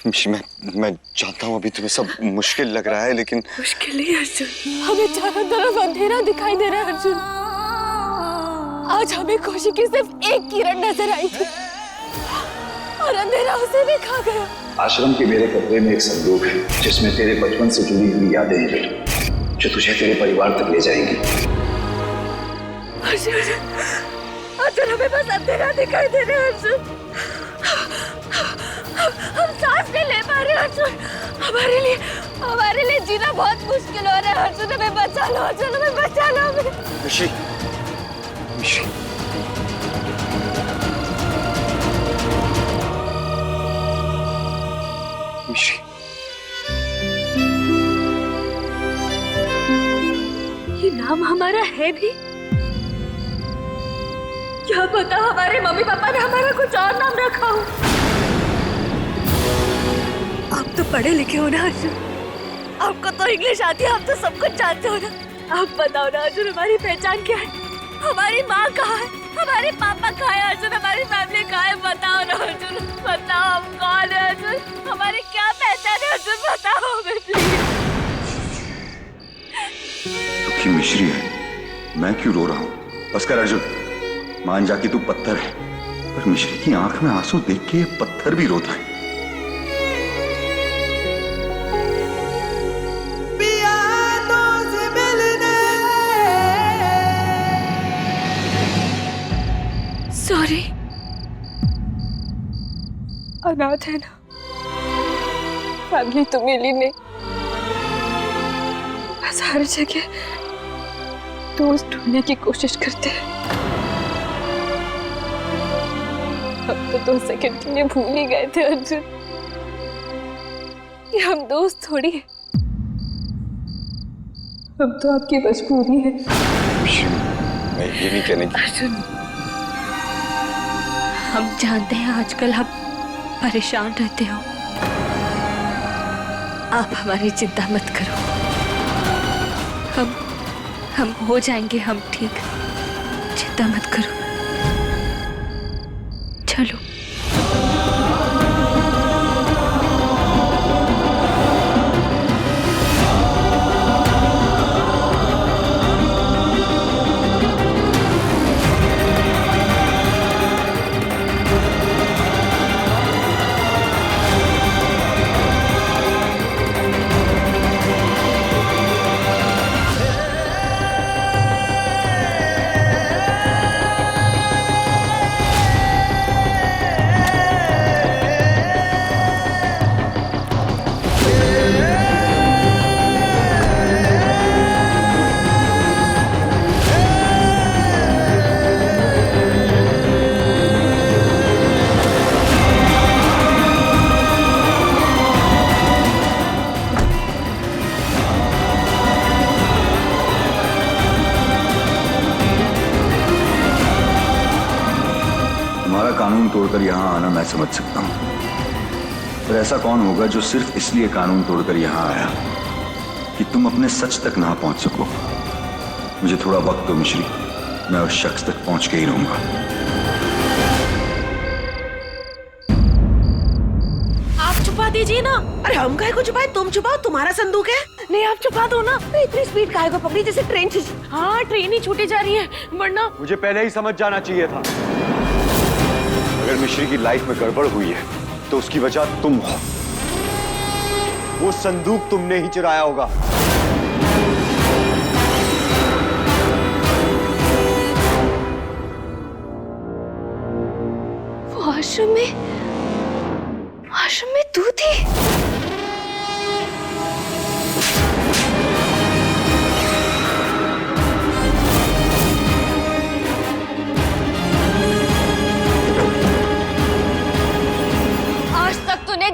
मिशी, मैं जानता हूँ अभी तुम्हें सब मुश्किल लग रहा है, लेकिन मुश्किल नहीं अर्जुन, हमें चारों तरफ अंधेरा दिखाई दे रहा है अर्जुन। आज हमें खुशी की सिर्फ एक किरण नजर आई थी और अंधेरा उसे भी खा गया। आश्रम के मेरे कमरे में एक संदूक है जिसमें तेरे बचपन से जुड़ी हुई यादें हैं जो तुझे तेरे परिवार तक ले जाएंगी। अर्जुन हमें बस अंधेरा दिखाई दे रहा है अर्जुन। हम सांस नहीं ले पा रहे अर्जुन। हमारे लिए जीना बहुत मुश्किल हो रहा है अर्जुन। हमें बचा लो अर्जुन, हमें बचा लो। मिशी, मिशी, मिशी, ये नाम हमारा है भी? क्या पता हमारे मम्मी पापा ने हमारा कुछ और नाम रखा हो। आप तो पढ़े लिखे हो ना अर्जुन, आपको तो इंग्लिश आती है, आप तो सब कुछ जानते हो ना। आप बताओ ना अर्जुन, हमारी पहचान क्या है? हमारी माँ कहाँ है? हमारे पापा कहाँ है अर्जुन? हमारी फैमिली कहाँ है? बताओ ना अर्जुन, बताओ हम कौन है अर्जुन? हमारी क्या पहचान है अर्जुन? बताओ हमें प्लीज। दुखी मिश्री है, मैं क्यों रो रहा हूँ? बस कर अर्जुन, मान जा कि तू पत्थर है, पर मिश्री की आंख में आंसू देख के पत्थर भी रोता है। सॉरी, अनाथ है ना, फैमिली तो मिली नहीं, बस हर जगह दोस्त ढूंढने की कोशिश करते हैं। हम तो 2 सेकंड के लिए भूल ही गए थे अर्जुन कि हम दोस्त थोड़ी हैं, हम तो आपकी मजबूरी है। मैं ये नहीं कहने की। अर्जुन, हम जानते हैं आजकल आप परेशान रहते हो, आप हमारी चिंता मत करो, हम हो जाएंगे, हम ठीक, चिंता मत करो। चलो। कानून तोड़कर यहाँ आना मैं समझ सकता हूँ, पर ऐसा कौन होगा जो सिर्फ इसलिए कानून तोड़कर यहाँ आया कि तुम अपने सच तक ना पहुंच सको। मुझे थोड़ा वक्त दो मिश्री, मैं उस शख्स तक पहुंच के ही रहूंगा। आप छुपा दीजिए ना। अरे हम काहे को छुपाए? तुम छुपाओ, तुम्हारा संदूक है। नहीं, आप छुपा दो ना। इतनी स्पीड काहे को पकड़ी जैसे ट्रेन से? हाँ, ट्रेन ही छूटी जा रही है, वरना मुझे पहले ही समझ जाना चाहिए था। अगर मिश्री की लाइफ में गड़बड़ हुई है तो उसकी वजह तुम हो। वो संदूक तुमने ही चुराया होगा। वो आश्रम में तू थी?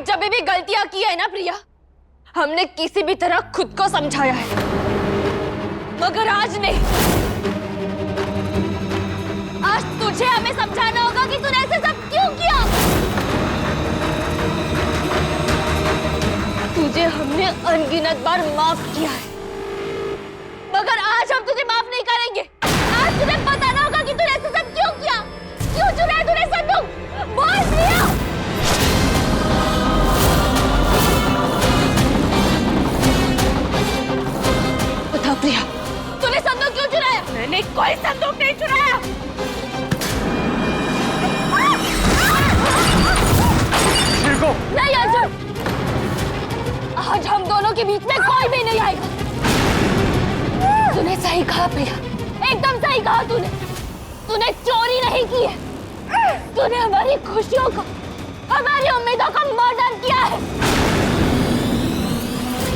जब भी गलतियां की है ना प्रिया, हमने किसी भी तरह खुद को समझाया है, मगर आज नहीं। आज तुझे हमें समझाना होगा कि तूने ऐसे सब क्यों किया। तुझे हमने अनगिनत बार माफ किया है, मगर आज हम तुझे माफ नहीं करेंगे। आज तुझे बताना होगा कि तूने ऐसे सब क्यों किया, क्यों चुराया तूने संदूक। बोल प्रिया। प्रिया, तूने संदूक क्यों चुराया? मैंने कोई संदूक नहीं चुराया। नहीं अर्जुन, आज हम दोनों के बीच में कोई भी नहीं आएगा। तूने सही कहा प्रिया, एकदम सही कहा तूने। तूने चोरी नहीं की है, तूने हमारी खुशियों को, हमारी उम्मीदों को मर्डर किया है।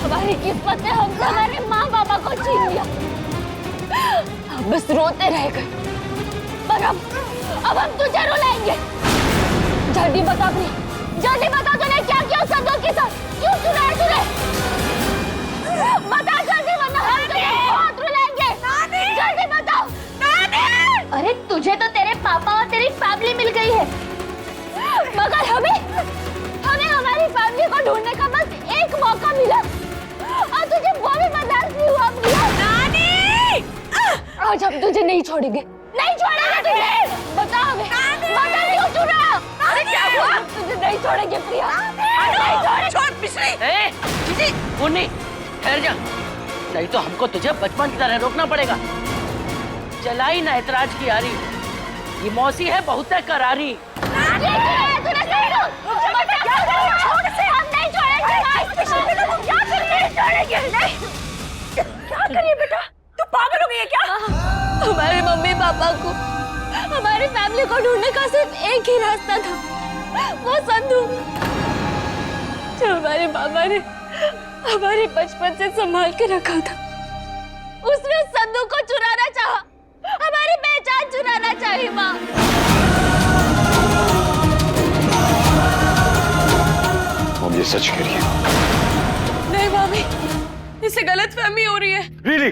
हमारी किस्मत ने हमसे हमारे माँ बाबा को छीन लिया। हम बस रोते रह गए, पर अब हम तुझे रुलाएंगे। जल्दी बता प्रिया, जल्दी बता तूने क्या किया उस संदूक के साथ? क्यों चुराया तूने? बता जल्दी, वरना हम तुझे बहुत रुलाएंगे। जल्दी बताओ। अरे तुझे तो तेरे पापा और तेरी फैमिली मिल गई है, मगर हमें हमारी फैमिली को ढूंढने का बस एक मौका मिला और तुझे वो भी बर्दाश्त नहीं हुआ प्रिया। आज हम तुझे नहीं छोड़ेंगे, नहीं छोड़ेंगे तुझे। बता हमें, बता क्यों चुराया? अरे क्या हुआ? तुझे नहीं छोड़ेंगे प्रिया, नहीं छोड़ेंगे। छोड़ पिछले। मुन्नी ठहर जा, नहीं तो हमको तुझे बचपन की तरह रोकना पड़ेगा। चलाई ना ऐतराज की यारी, ये मौसी है बहुत करारी। क्या करिए बेटा, तू पागल हो गई है क्या? हमारे मम्मी पापा को, हमारी फैमिली को ढूंढने का सिर्फ एक ही रास्ता था, वो संदूक जो हमारे बाबा ने हमारे बचपन से संभाल के रखा था। उसने उस संदूक को चुराना चाहा, हमारी पहचान चुराना चाहिए। माँ, मम ये सच कह रही है? नहीं मामी, इससे गलतफहमी हो रही है। रियली?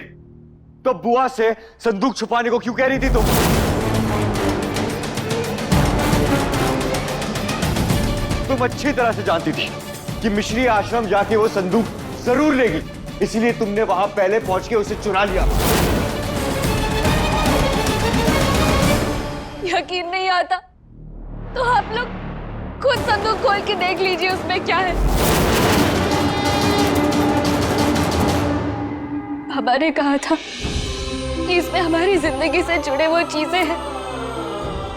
तो बुआ से संदूक छुपाने को क्यों कह रही थी तुम? तुम अच्छी तरह से जानती थी कि मिश्री आश्रम जाके वो संदूक जरूर लेगी, इसीलिए तुमने वहां पहले पहुंच के उसे चुरा लिया। यकीन नहीं आता तो आप लोग खुद संदूक खोल के देख लीजिए उसमें क्या है। बाबा ने कहा था कि इसमें हमारी जिंदगी से जुड़े वो चीजें हैं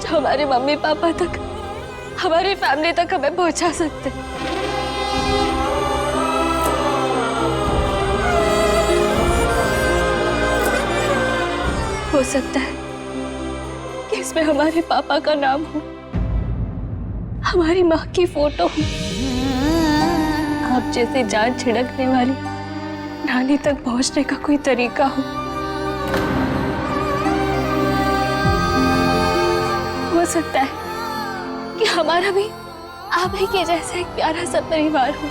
जो हमारे मम्मी पापा तक, हमारी फैमिली तक हमें पहुंचा सकते। हो सकता है कि इसमें हमारे पापा का नाम हो, हमारी माँ की फोटो हो, आप जैसे जान छिड़कने वाली नानी तक पहुंचने का कोई तरीका हो। हो सकता है कि हमारा भी आप ही के जैसा एक प्यारा सा परिवार हो,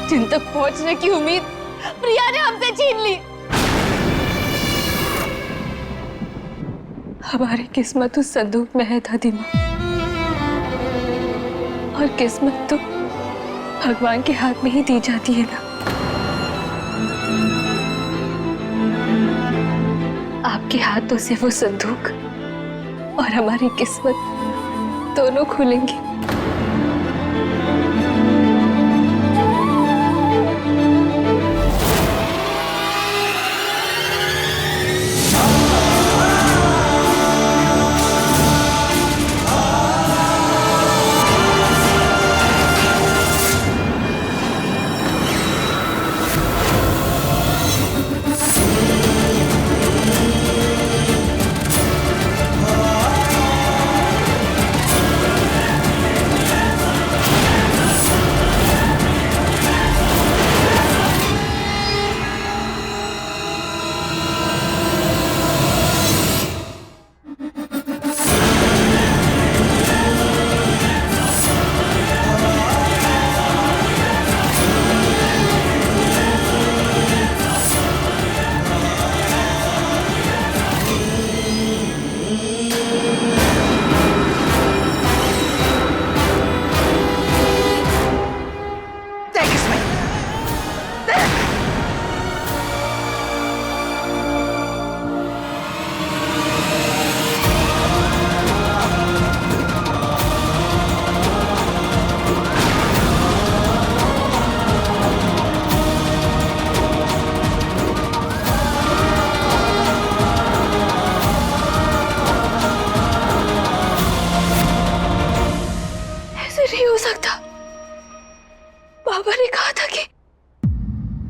जिन तक पहुंचने की उम्मीद प्रिया ने हमसे छीन ली। हमारी किस्मत उस संदूक में है दादी माँ, और किस्मत तो भगवान के हाथ में ही दी जाती है ना। आपके हाथों से वो संदूक और हमारी किस्मत दोनों खुलेंगे।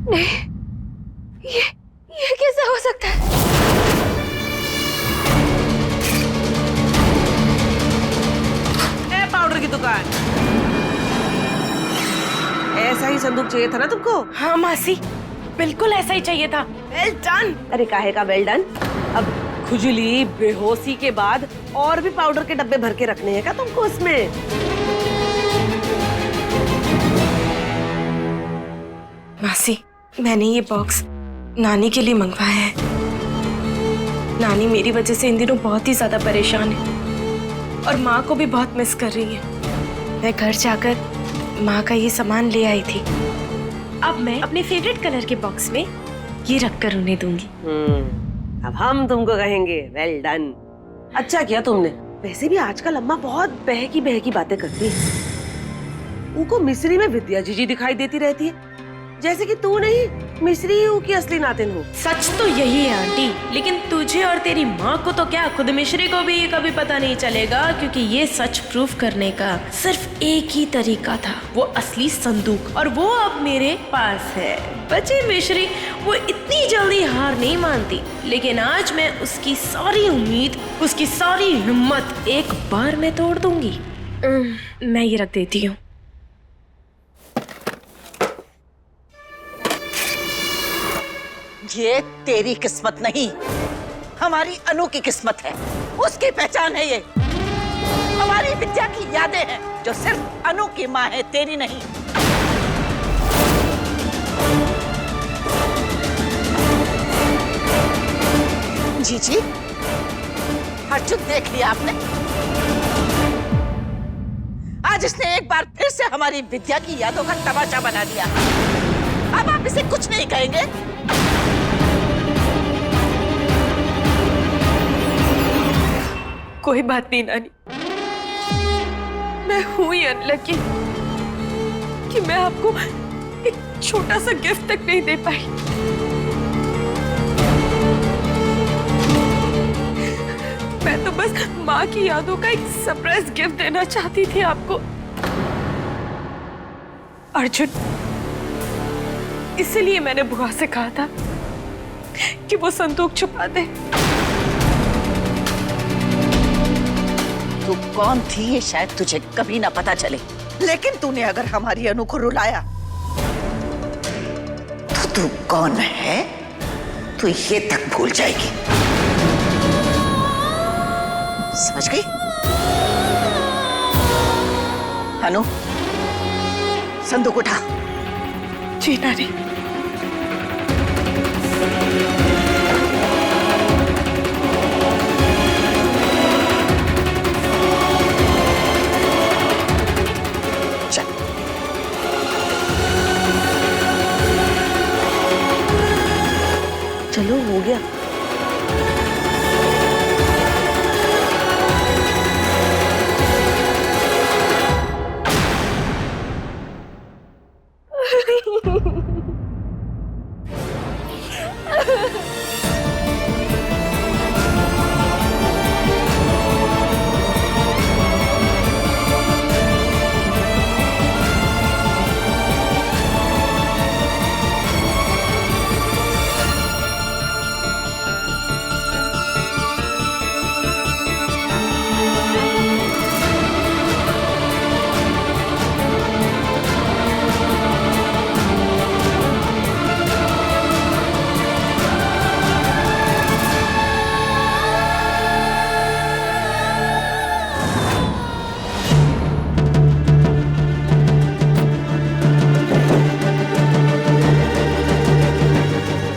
नहीं, ये कैसे हो सकता है? पाउडर की दुकान, ऐसा ही संदूक चाहिए था ना तुमको? हाँ मासी, बिल्कुल ऐसा ही चाहिए था। Well done. अरे काहे का वेल डन? अब खुजली बेहोशी के बाद और भी पाउडर के डब्बे भर के रखने हैं क्या तुमको उसमें? मासी, मैंने ये बॉक्स नानी के लिए मंगवाया है। नानी मेरी वजह से इन दिनों बहुत ही ज्यादा परेशान है और माँ को भी बहुत मिस कर रही है। मैं घर जाकर माँ का ये सामान ले आई थी। अब मैं अपने फेवरेट कलर के बॉक्स में ये रखकर उन्हें दूंगी। अब हम तुमको कहेंगे वेल डन। अच्छा किया तुमने। वैसे भी आजकल अम्मा बहुत बहकी बातें करती है। उनको मिस्री में विद्या जीजी दिखाई देती रहती है, जैसे कि तू नहीं मिस्री ही की असली नातिन हो। सच तो यही है आंटी, लेकिन तुझे और तेरी माँ को तो क्या, खुद मिश्री को भी कभी पता नहीं चलेगा, क्योंकि ये सच प्रूफ करने का सिर्फ एक ही तरीका था, वो असली संदूक, और वो अब मेरे पास है। बची मिश्री, वो इतनी जल्दी हार नहीं मानती, लेकिन आज मैं उसकी सारी उम्मीद, उसकी सारी हिम्मत एक बार में तोड़ दूंगी। मैं ये रख देती हूँ। ये तेरी किस्मत नहीं, हमारी अनु की किस्मत है। उसकी पहचान है ये। हमारी विद्या की यादें हैं, जो सिर्फ अनु की माँ है, तेरी नहीं। जीजी, अर्जुन देख लिया आपने? आज इसने एक बार फिर से हमारी विद्या की यादों का तमाशा बना दिया। अब आप इसे कुछ नहीं कहेंगे? कोई बात नहीं नानी, मैं हूं ही अनलकी कि मैं आपको एक छोटा सा गिफ्ट तक नहीं दे पाई। मैं तो बस माँ की यादों का एक सरप्राइज गिफ्ट देना चाहती थी आपको। अर्जुन, इसलिए मैंने बुआ से कहा था कि वो संदूक छुपा दे। तू कौन थी ये शायद तुझे कभी ना पता चले, लेकिन तूने अगर हमारी अनु को रुलाया तो तू कौन है तू ये तक भूल जाएगी। समझ गई? अनु, संदूक उठा। जी नानी। चलो हो गया।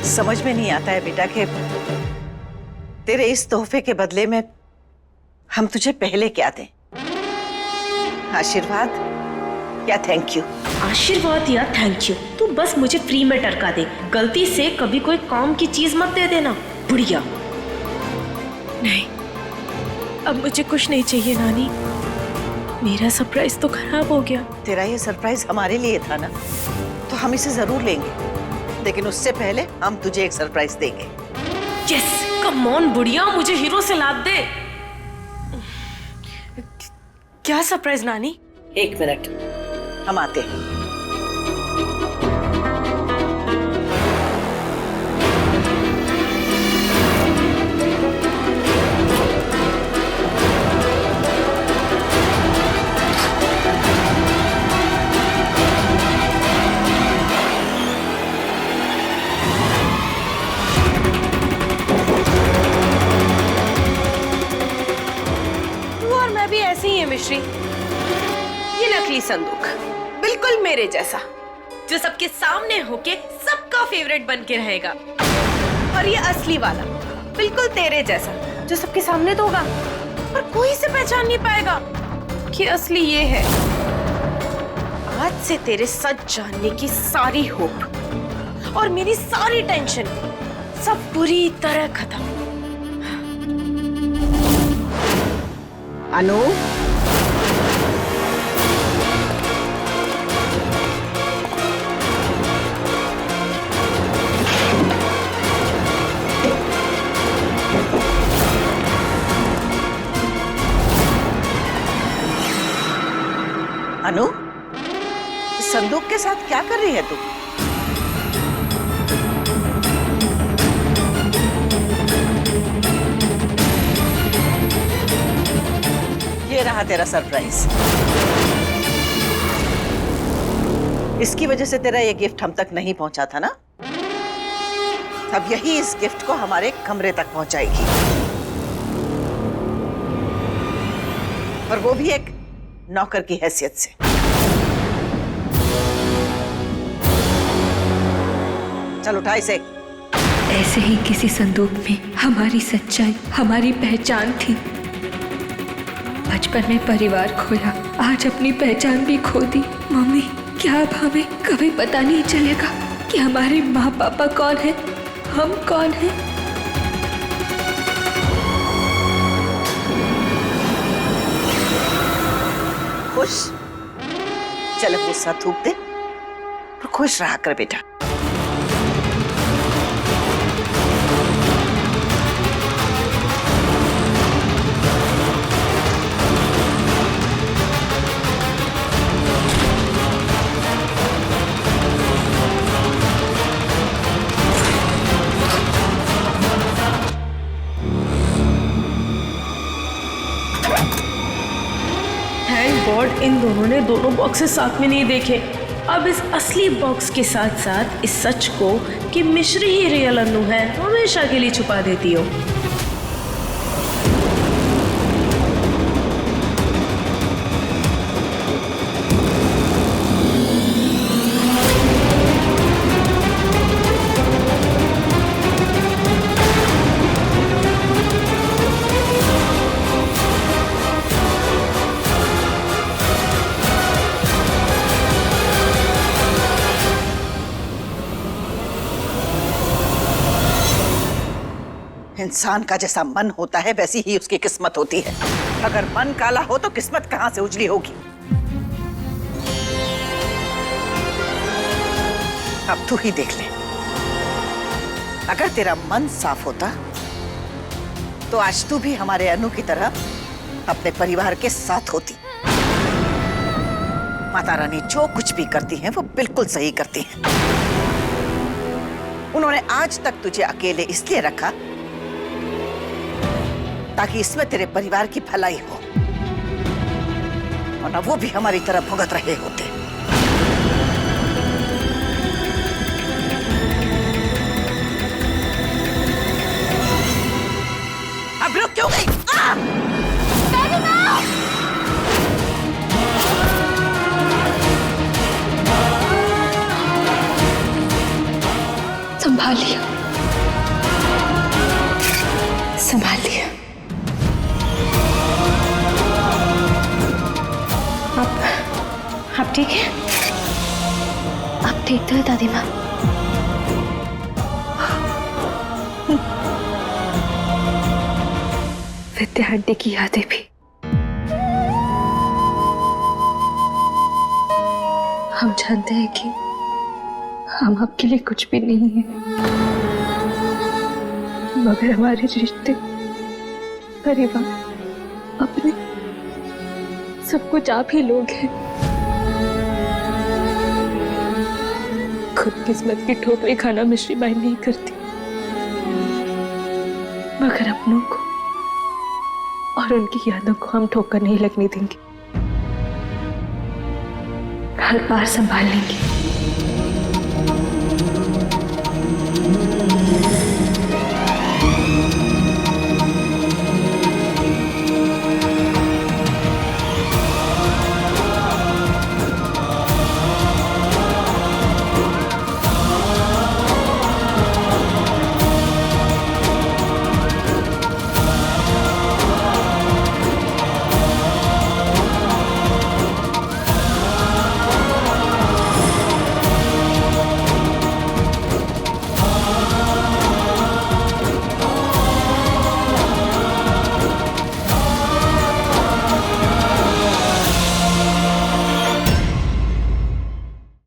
समझ में नहीं आता है बेटा कि तेरे इस तोहफे के बदले में हम तुझे पहले क्या दें? आशीर्वाद या थैंक यू? आशीर्वाद या थैंक यू, तू बस मुझे फ्री में टरका दे। गलती से कभी कोई काम की चीज मत दे देना, बुढ़िया। नहीं, अब मुझे कुछ नहीं चाहिए नानी। मेरा सरप्राइज तो खराब हो गया। तेरा ये सरप्राइज हमारे लिए था ना, तो हम इसे जरूर लेंगे, लेकिन उससे पहले हम तुझे एक सरप्राइज देंगे। यस, कम ऑन बुढ़िया, मुझे हीरो से लाद दे। क्या सरप्राइज नानी? एक मिनट, हम आते हैं। मिश्री, ये नकली संदूक बिल्कुल मेरे जैसा, जो सबके सामने होके सबका फेवरेट बन के रहेगा, और ये असली वाला बिल्कुल तेरे जैसा, जो सबके सामने तो होगा पर कोई इसे पहचान नहीं पाएगा कि असली ये है। आज से तेरे सच जानने की सारी होप और मेरी सारी टेंशन सब पूरी तरह खत्म। अनु, अनु, इस संदूक के साथ क्या कर रही है तू? ये रहा तेरा सरप्राइज। इसकी वजह से तेरा ये गिफ्ट हम तक नहीं पहुंचा था ना? अब यही इस गिफ्ट को हमारे कमरे तक पहुंचाएगी, और वो भी एक नौकर की हैसियत से। चल उठा इसे। ऐसे ही किसी संदूक में हमारी सच्चाई, हमारी पहचान थी। बचपन में परिवार खोया, आज अपनी पहचान भी खो दी। मम्मी, क्या अब हमें कभी पता नहीं चलेगा कि हमारे माँ पापा कौन है, हम कौन हैं? खुश? चल अब गुस्सा थूक दे और खुश रहा कर बेटा। थैंक गॉड इन दोनों ने दोनों बॉक्सेस साथ में नहीं देखे। अब इस असली बॉक्स के साथ साथ इस सच को कि मिश्री ही रियल अनु है हमेशा के लिए छुपा देती हो। इंसान का जैसा मन होता है वैसी ही उसकी किस्मत होती है। अगर मन काला हो तो किस्मत कहां से उजली होगी। अब तू ही देख ले, अगर तेरा मन साफ होता तो आज तू भी हमारे अनु की तरह अपने परिवार के साथ होती। माता रानी जो कुछ भी करती हैं वो बिल्कुल सही करती हैं। उन्होंने आज तक तुझे अकेले इसलिए रखा ताकि इसमें तेरे परिवार की भलाई हो, और ना वो भी हमारी तरह भुगत रहे होते। अब रुक क्यों गई? संभाल लिया, संभाल लिया। आप ठीक है? आप ठीक तो है दादी माँ? विद्या आंटी की यादें भी। हम जानते हैं कि हम आपके लिए कुछ भी नहीं है, मगर हमारे रिश्ते, परिवार, अपने सब कुछ आप ही लोग हैं। खुद किस्मत की ठोकरें खाना मिश्री माइंड नहीं करती, मगर अपनों को और उनकी यादों को हम ठोकर नहीं लगने देंगे। हर बार संभाल लेंगे।